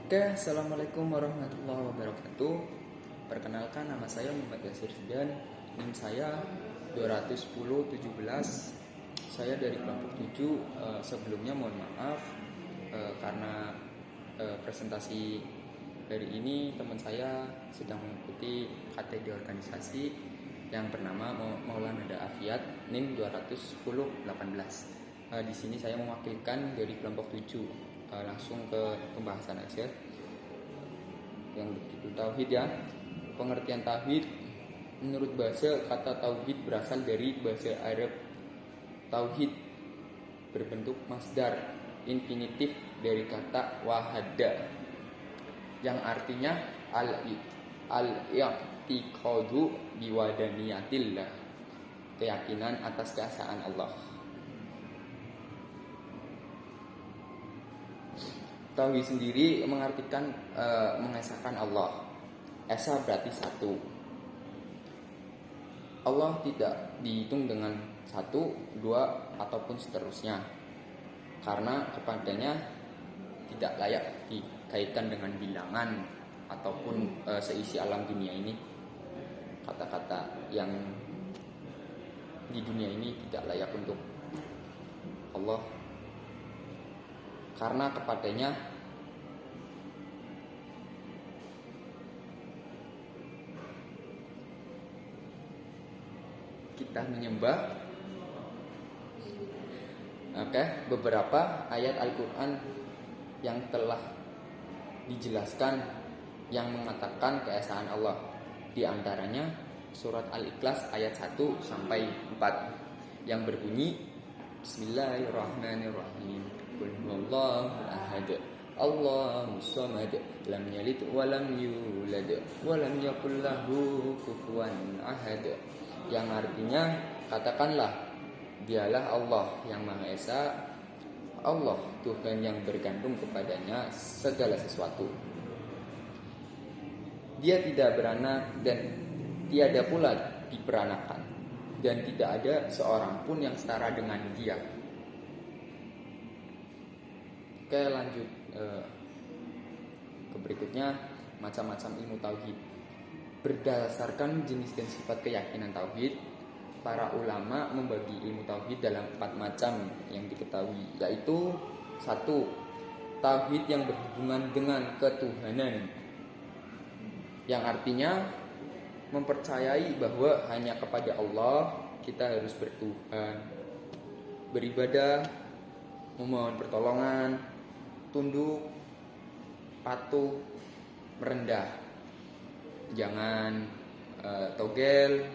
Oke, assalamualaikum warahmatullahi wabarakatuh. Perkenalkan, nama saya Muhammad Yasir Zidan. NIM saya 21017. Saya dari kelompok 7. Sebelumnya mohon maaf karena presentasi hari ini teman saya sedang mengikuti KTD organisasi yang bernama Maulana Afiat NIM 21018. Di sini saya mewakilkan dari kelompok 7. Langsung ke pembahasan aja yang begitu tauhid ya. Pengertian tauhid menurut bahasa, kata tauhid berasal dari bahasa Arab tauhid, berbentuk masdar infinitif dari kata wahada yang artinya al-i'tiqadu biwadaniyatillah, keyakinan atas keesaan Allah. Tauhid sendiri mengartikan mengesahkan Allah. Esa berarti satu. Allah tidak dihitung dengan satu, dua, ataupun seterusnya, karena kepadanya tidak layak dikaitkan dengan bilangan ataupun seisi alam dunia ini. Kata-kata yang di dunia ini tidak layak untuk Allah, karena kepadanya kita menyembah. Beberapa ayat Al-Quran yang telah dijelaskan yang mengatakan keesaan Allah. Di antaranya surat Al-Ikhlas ayat 1 sampai 4 yang berbunyi Bismillahirrahmanirrahim. Qul huwallahu ahad, Allahus samad, lam yalid wa lam yulad wa lam yakul lahu kufuwan ahad. Yang artinya, katakanlah, dialah Allah yang Maha Esa, Allah Tuhan yang bergantung kepadanya segala sesuatu. Dia tidak beranak dan tiada pula diperanakan, dan tidak ada seorang pun yang setara dengan Dia. Oke, lanjut ke berikutnya, macam-macam ilmu tauhid. Berdasarkan jenis dan sifat keyakinan tauhid, para ulama membagi ilmu tauhid dalam 4 macam yang diketahui, yaitu 1. Tauhid yang berhubungan dengan ketuhanan, yang artinya mempercayai bahwa hanya kepada Allah kita harus bertuhan, beribadah, memohon pertolongan, tunduk, patuh, merendah, jangan togel,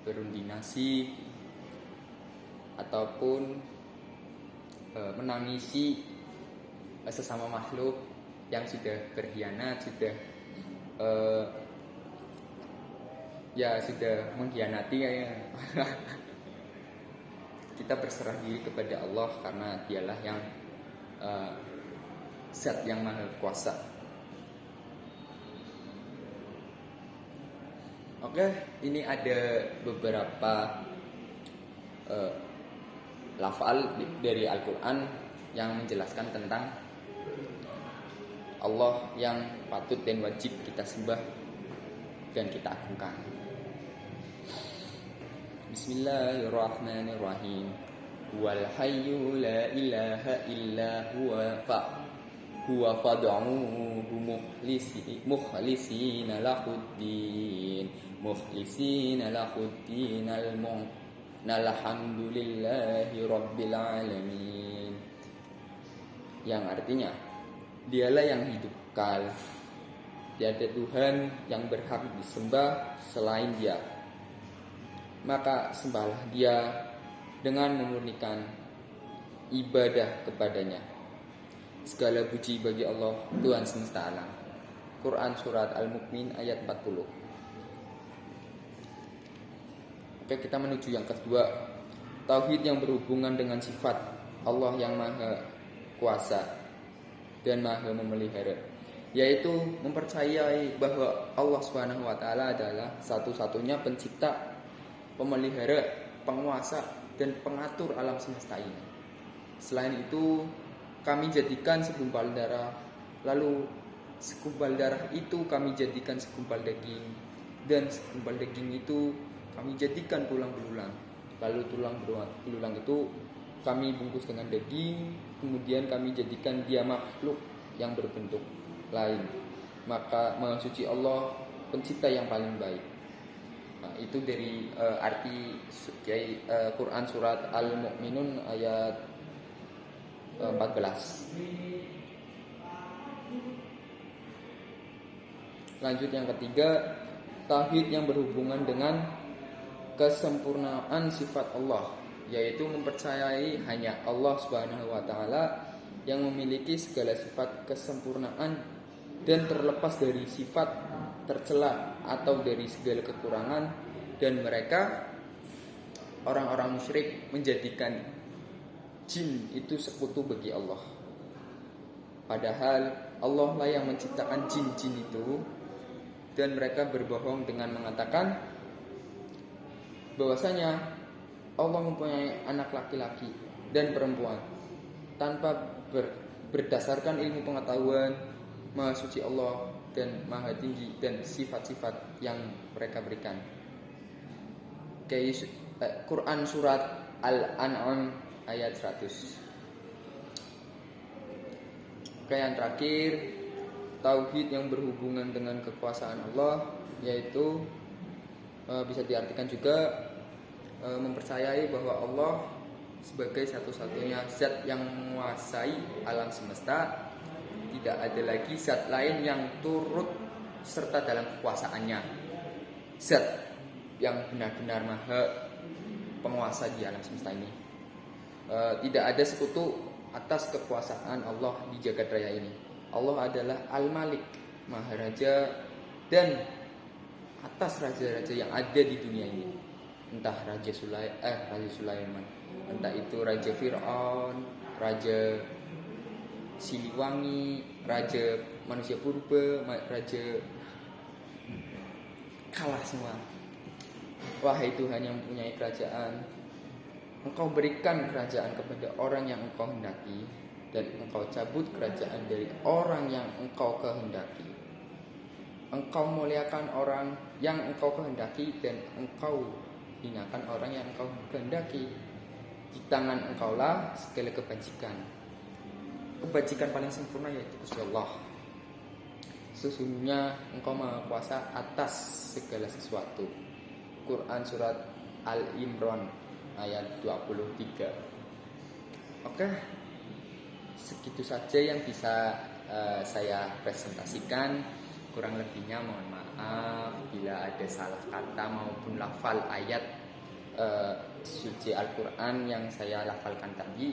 berundinasi, ataupun menangisi sesama makhluk yang sudah berkhianat, sudah mengkhianati ya. Kita berserah diri kepada Allah karena Dialah yang Zat yang Maha Kuasa. Oke, ini ada beberapa lafal dari Al-Quran yang menjelaskan tentang Allah yang patut dan wajib kita sembah dan kita agungkan. Bismillahirrahmanirrahim. Wal hayyu la ilaha illa huwa fad'uhu mukhlisina lahuddin alhamdulillahi rabbil alamin. Yang artinya, Dialah yang hidup kekal, tiada Tuhan yang berhak disembah selain Dia, maka sembahlah Dia dengan memurnikan ibadah kepadanya. Segala puji bagi Allah, Tuhan semesta alam. Quran surat Al-Mu'min ayat 40. Oke, kita menuju yang kedua. Tauhid yang berhubungan dengan sifat Allah yang Maha Kuasa dan Maha Memelihara, yaitu mempercayai bahwa Allah SWT adalah satu-satunya pencipta, pemelihara, penguasa, dan pengatur alam semesta ini. Selain itu, kami jadikan segumpal darah Lalu segumpal darah itu kami jadikan segumpal daging, dan segumpal daging itu kami jadikan tulang belulang. Lalu tulang belulang itu kami bungkus dengan daging, kemudian kami jadikan dia makhluk yang berbentuk lain. Maka Maha Suci Allah, pencipta yang paling baik. Nah, itu dari arti Quran surat Al-Mu'minun ayat 14. Lanjut yang ketiga, tauhid yang berhubungan dengan kesempurnaan sifat Allah, yaitu mempercayai hanya Allah Subhanahu wa taala yang memiliki segala sifat kesempurnaan dan terlepas dari sifat tercela atau dari segala kekurangan, dan mereka orang-orang musyrik menjadikan jin itu sekutu bagi Allah. Padahal Allah lah yang menciptakan jin-jin itu, dan mereka berbohong dengan mengatakan bahwasanya Allah mempunyai anak laki-laki dan perempuan tanpa berdasarkan ilmu pengetahuan Maha Suci Allah dan Maha Tinggi dan sifat-sifat yang mereka berikan. Kayak Quran surat Al-An'am ayat 100. Oke, yang terakhir, tauhid yang berhubungan dengan kekuasaan Allah, yaitu bisa diartikan juga mempercayai bahwa Allah sebagai satu-satunya zat yang menguasai alam semesta. Tidak ada lagi zat lain yang turut serta dalam kekuasaannya. Zat yang benar-benar maha penguasa di alam semesta ini. Tidak ada sekutu atas kekuasaan Allah di jagat raya ini. Allah adalah Al-Malik, Maha Raja, dan atas raja-raja yang ada di dunia ini. Entah Raja Sulaiman, entah itu Raja Fir'aun, Raja Siliwangi, Raja Manusia Purba, Raja kalah semua. Wahai Tuhan yang mempunyai kerajaan, Engkau berikan kerajaan kepada orang yang Engkau hendaki, dan Engkau cabut kerajaan dari orang yang Engkau kehendaki. Engkau muliakan orang yang Engkau kehendaki, dan Engkau hinakan orang yang Engkau kehendaki. Di tangan Engkaulah segala kebajikan. Kebajikan paling sempurna yaitu Gusti Allah. Sesungguhnya Engkau Maha Kuasa atas segala sesuatu. Quran surat Al-Imran ayat 23. Oke, segitu saja yang bisa saya presentasikan. Kurang lebihnya mohon maaf bila ada salah kata maupun lafal ayat suci Al-Quran yang saya lafalkan tadi.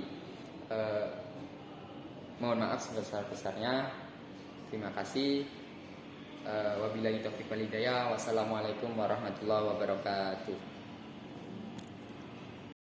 Mohon maaf sebesar-besarnya. Terima kasih. Wabillahi taufiq wal hidayah. Wassalamualaikum warahmatullahi wabarakatuh.